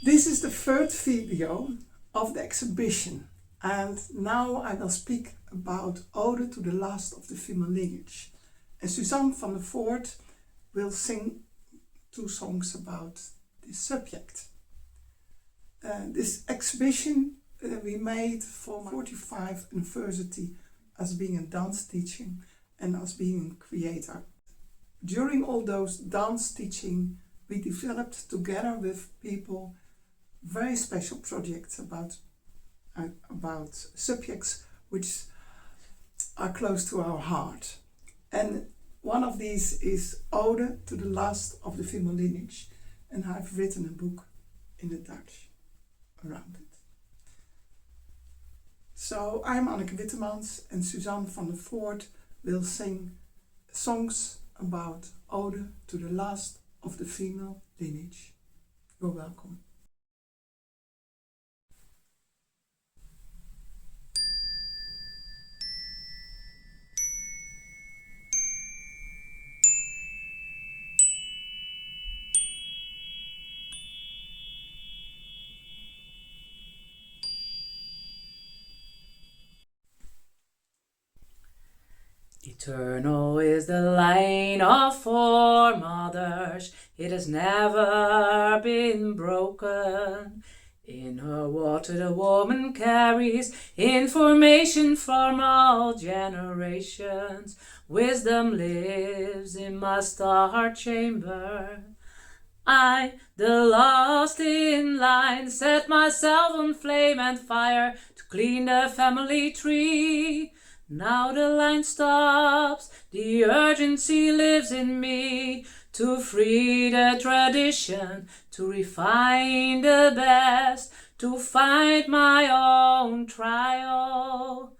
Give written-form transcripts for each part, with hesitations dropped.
This is the third video of the exhibition, and now I will speak about Ode to the Last of the Female Lineage. And Suzanne van der Voort will sing 2 songs about this subject. This exhibition we made for 45th anniversary as being a dance teaching and as being a creator. During all those dance teaching, we developed together with people very special projects about subjects which are close to our heart. And one of these is Ode to the Last of the Female Lineage, and I've written a book in the Dutch around it. So I'm Anneke Wittemans, and Suzanne van der Voort will sing songs about Ode to the Last of the Female Lineage. You're welcome. Eternal is the line of foremothers, it has never been broken. In her water the woman carries information from all generations. Wisdom lives in my star chamber. I, the last in line, set myself on flame and fire to clean the family tree. Now the line stops, the urgency lives in me, to free the tradition, to refine the best, to find my own trial.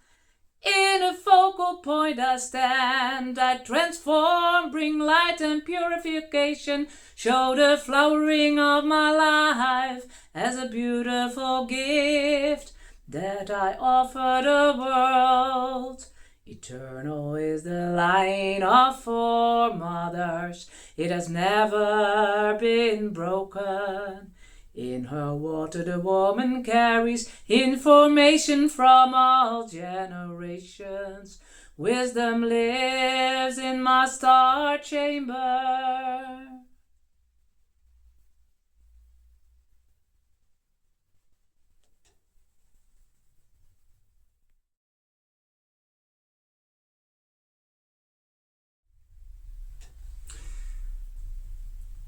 In a focal point I stand, I transform, bring light and purification, show the flowering of my life as a beautiful gift that I offer the world. Eternal is the line of foremothers, it has never been broken. In her water the woman carries information from all generations. Wisdom lives in my star chamber.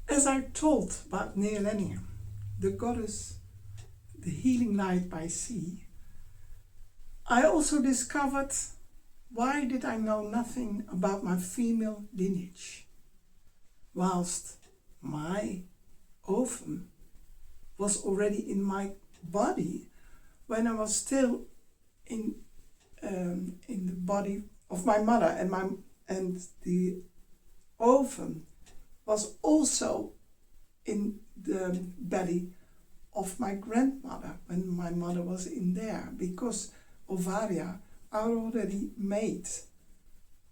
As I told about Nehalennia, the goddess, the healing light by sea, I also discovered why did I know nothing about my female lineage, whilst my ovum was already in my body when I was still in the body of my mother, and the ovum was also in the belly of my grandmother when my mother was in there, because ovaria are already made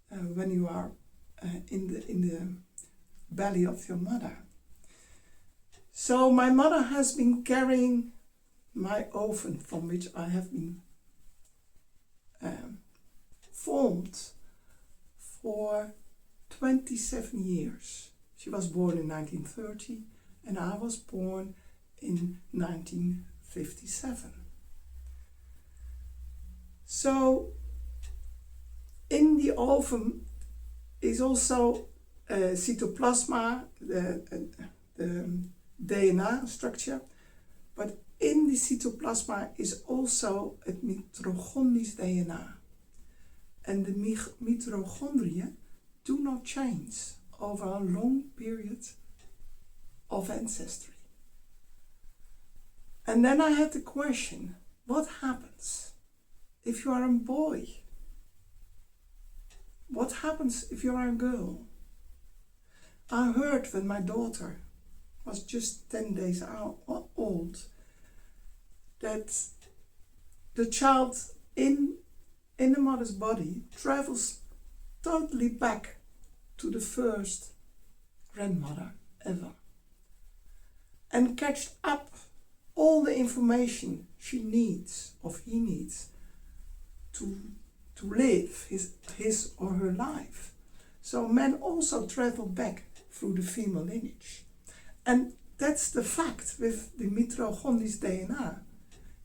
when you are in the belly of your mother. So my mother has been carrying my ovum, from which I have been formed, for 27 years. She was born in 1930 and I was born in 1957. So in the ovum is also cytoplasma, the DNA structure, but in the cytoplasma is also het mitochondrisch DNA. And the mitochondria do not change over a long period of ancestry. And then I had the question, what happens if you are a boy? What happens if you are a girl? I heard when my daughter was just 10 days old that the child in the mother's body travels totally back to the first grandmother ever and catch up all the information she needs, or he needs, to live his or her life. So men also travel back through the female lineage. And that's the fact with the mitochondrial DNA.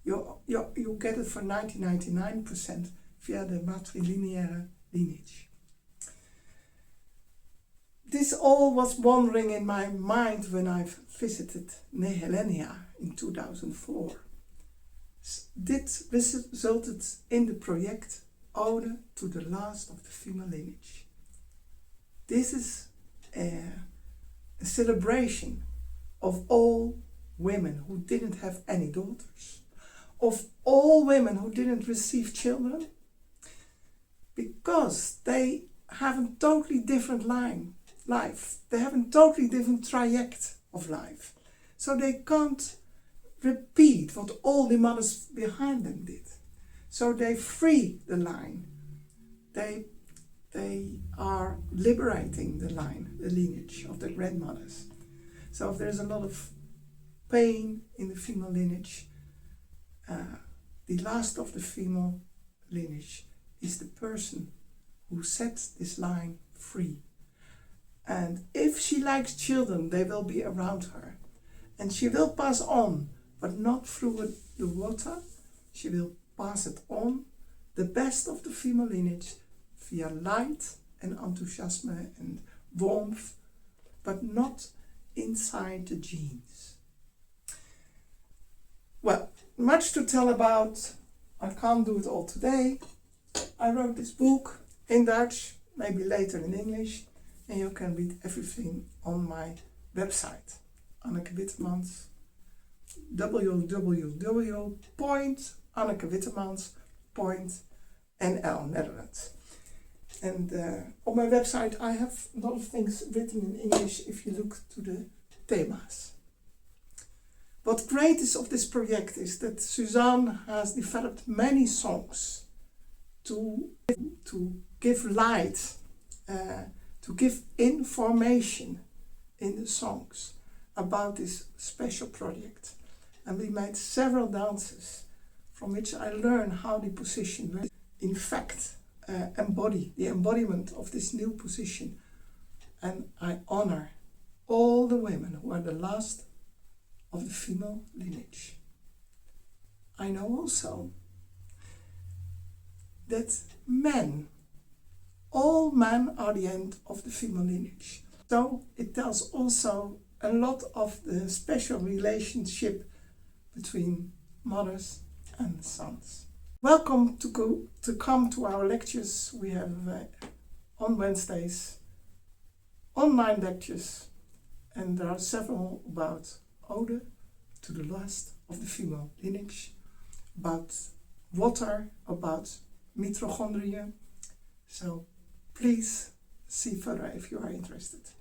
You get it for 99% via the matrilinear lineage. This all was wandering in my mind when I visited Nehalennia in 2004. Dit resulted in the project Ode to the Last of the Female Lineage. This is a celebration of all women who didn't have any daughters, of all women who didn't receive children, because they have a totally different life. They have a totally different trajectory of life. So they can't repeat what all the mothers behind them did. So they free the line. They are liberating the line, the lineage of the grandmothers. So if there's a lot of pain in the female lineage, the last of the female lineage is the person who sets this line free. And if she likes children, they will be around her. And she will pass on, but not through the water. She will pass it on, the best of the female lineage, via light and enthusiasm and warmth, but not inside the genes. Well, much to tell about. I can't do it all today. I wrote this book in Dutch, maybe later in English, and you can read everything on my website, Anneke Wittemans, www.annekewittemans.nl, Netherlands. And on my website I have a lot of things written in English if you look to the themas. What great is of this project is that Suzanne has developed many songs to give light, to give information in the songs about this special project. And we made several dances from which I learned how the position in fact embody the embodiment of this new position. And I honor all the women who are the last of the female lineage. I know also that all men are the end of the female lineage. So it tells also a lot of the special relationship between mothers and sons. Welcome to come to our lectures. We have on Wednesdays online lectures, and there are several about Ode to the Last of the Female Lineage, about water, about mitochondria. So please see further if you are interested.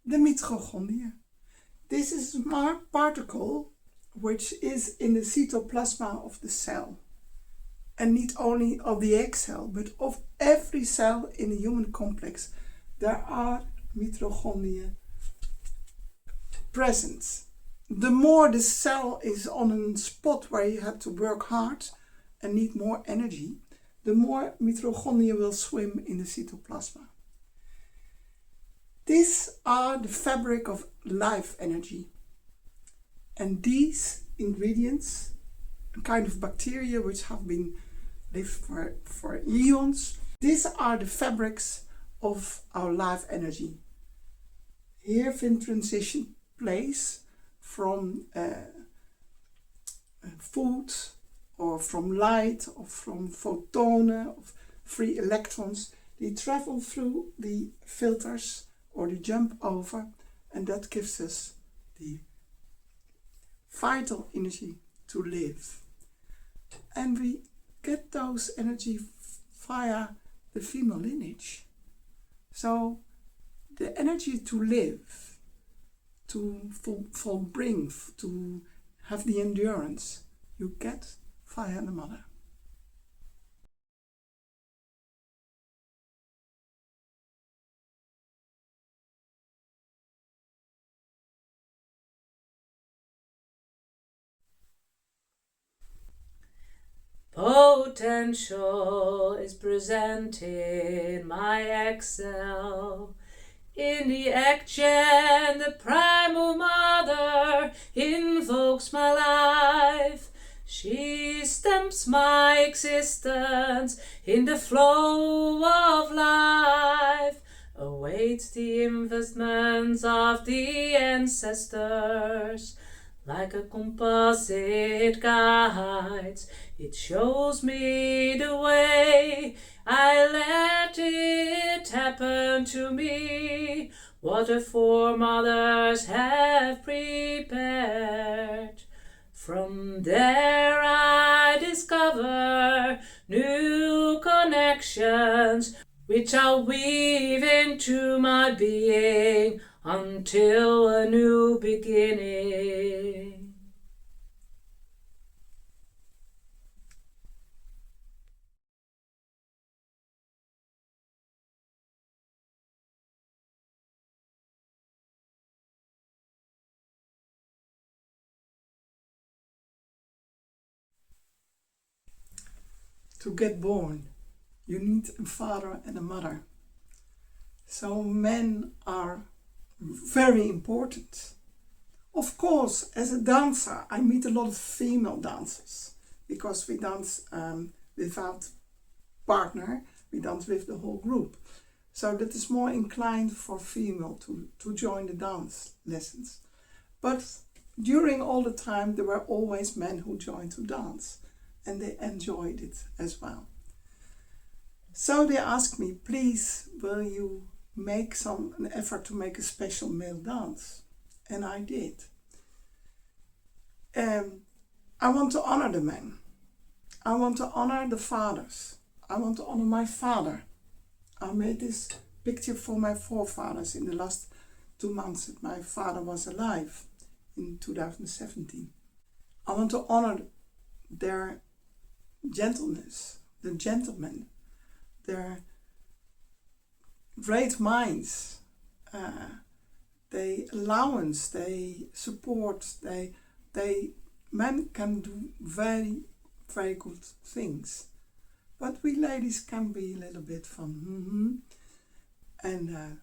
The mitochondria. This is a smart particle which is in the cytoplasma of the cell, and not only of the egg cell, but of every cell in the human complex. There are mitochondria present. The more the cell is on a spot where you have to work hard and need more energy, the more mitochondria will swim in the cytoplasma. These are the fabric of life energy. And these ingredients, a kind of bacteria which have been lived for eons, these are the fabrics of our life energy. Here in transition place from food, or from light, or from photonen, of free electrons. They travel through the filters or they jump over, and that gives us the vital energy to live. And we get those energy via the female lineage. So the energy to live, to bring, to have the endurance, you get via the mother. Potential is present in my Excel. In the action, the primal mother invokes my life. She stamps my existence in the flow of life. Awaits the investments of the ancestors. Like a compass it guides, it shows me the way. I let it happen to me, what the foremothers have prepared. From there I discover new connections, which I'll weave into my being until a new beginning. To get born, you need a father and a mother. So men are very important. Of course, as a dancer, I meet a lot of female dancers because we dance without partner, we dance with the whole group. So that is more inclined for female to join the dance lessons. But during all the time, there were always men who joined to dance, and they enjoyed it as well. So they asked me, please, will you make an effort to make a special male dance? And I did. I want to honor the men. I want to honor the fathers. I want to honor my father. I made this picture for my forefathers in the last 2 months that my father was alive in 2017. I want to honor their gentleness, the gentlemen, their great minds, they allowance, they support, men can do very, very good things. But we ladies can be a little bit from and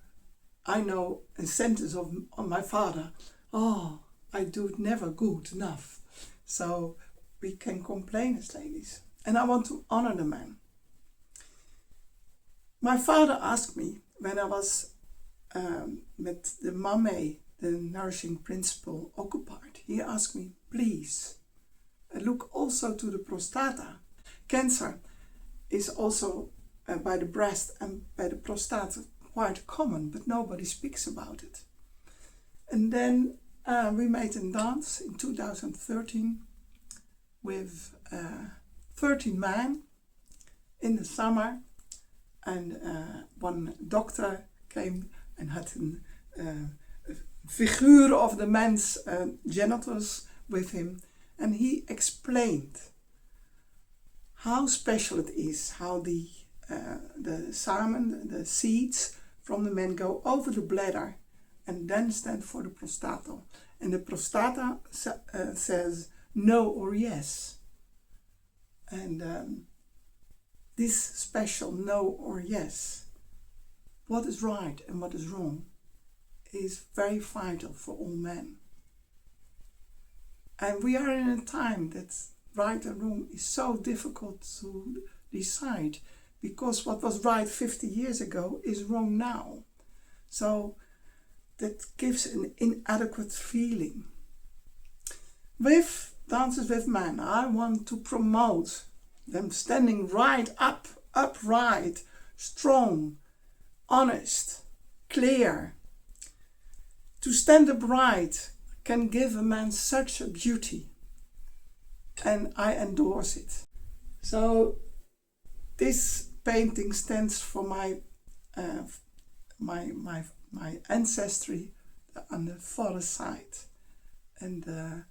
I know a sentence on my father, oh, I do it never good enough. So we can complain as ladies. And I want to honor the man. My father asked me when I was with the mame, the nourishing principle, occupied. He asked me, please, look also to the prostata. Cancer is also by the breast and by the prostata quite common, but nobody speaks about it. And then we made a dance in 2013 with 13 men in the summer, and one doctor came and had a figure of the man's genitals with him, and he explained how special it is, how the semen, the seeds from the men go over the bladder and then stand for the prostata. And the prostata says no or yes. And this special no or yes, what is right and what is wrong, is very vital for all men. And we are in a time that right and wrong is so difficult to decide, because what was right 50 years ago is wrong now. So that gives an inadequate feeling. With Dances with Men, I want to promote them standing right up, upright, strong, honest, clear. To stand upright can give a man such a beauty, and I endorse it. So this painting stands for my ancestry on the father side, and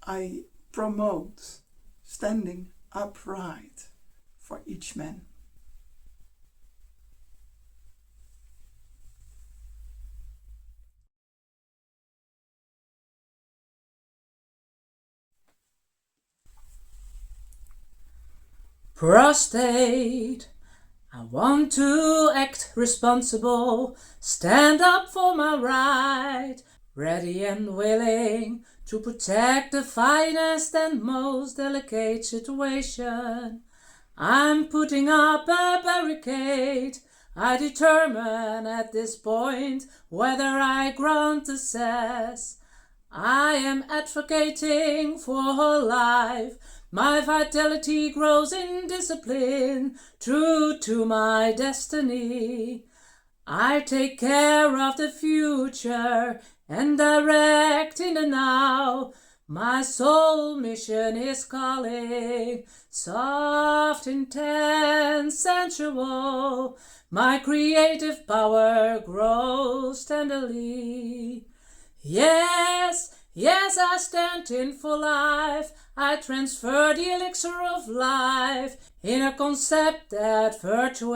I promote standing upright for each man. Prostate, I want to act responsible, stand up for my right, ready and willing to protect the finest and most delicate situation. I'm putting up a barricade. I determine at this point whether I grant access. I am advocating for her life. My vitality grows in discipline, true to my destiny. I take care of the future and direct in the now. My soul mission is calling, soft, intense, sensual. My creative power grows tenderly. Yes, yes, I stand in for life. I transfer the elixir of life in a concept that virtue.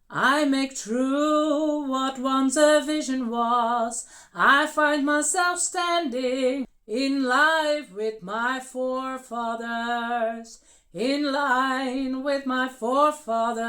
I make true what once a vision was. I find myself standing in life with my forefathers, in line with my forefathers.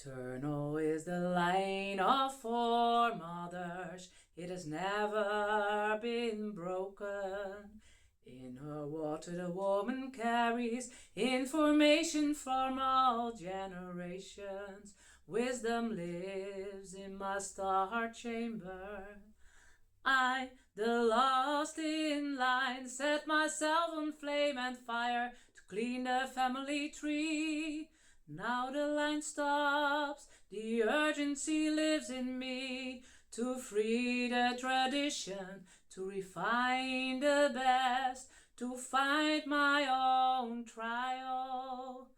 Eternal is the line of foremothers, it has never been broken. In her water the woman carries information from all generations. Wisdom lives in my star chamber. I, the lost in line, set myself on flame and fire to clean the family tree. Now the line stops, the urgency lives in me to free the tradition, to refine the best, to find my own trial.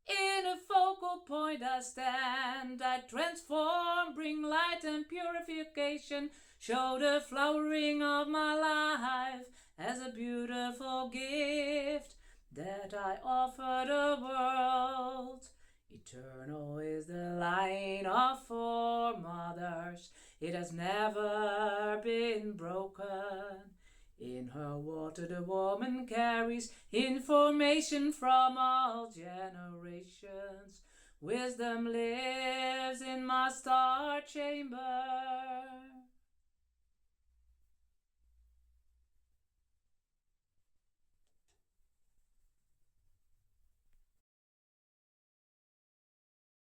In a focal point I stand, I transform, bring light and purification, show the flowering of my life as a beautiful gift that I offer the world. Eternal is the line of foremothers, it has never been broken. In her water the woman carries information from all generations. Wisdom lives in my star chamber.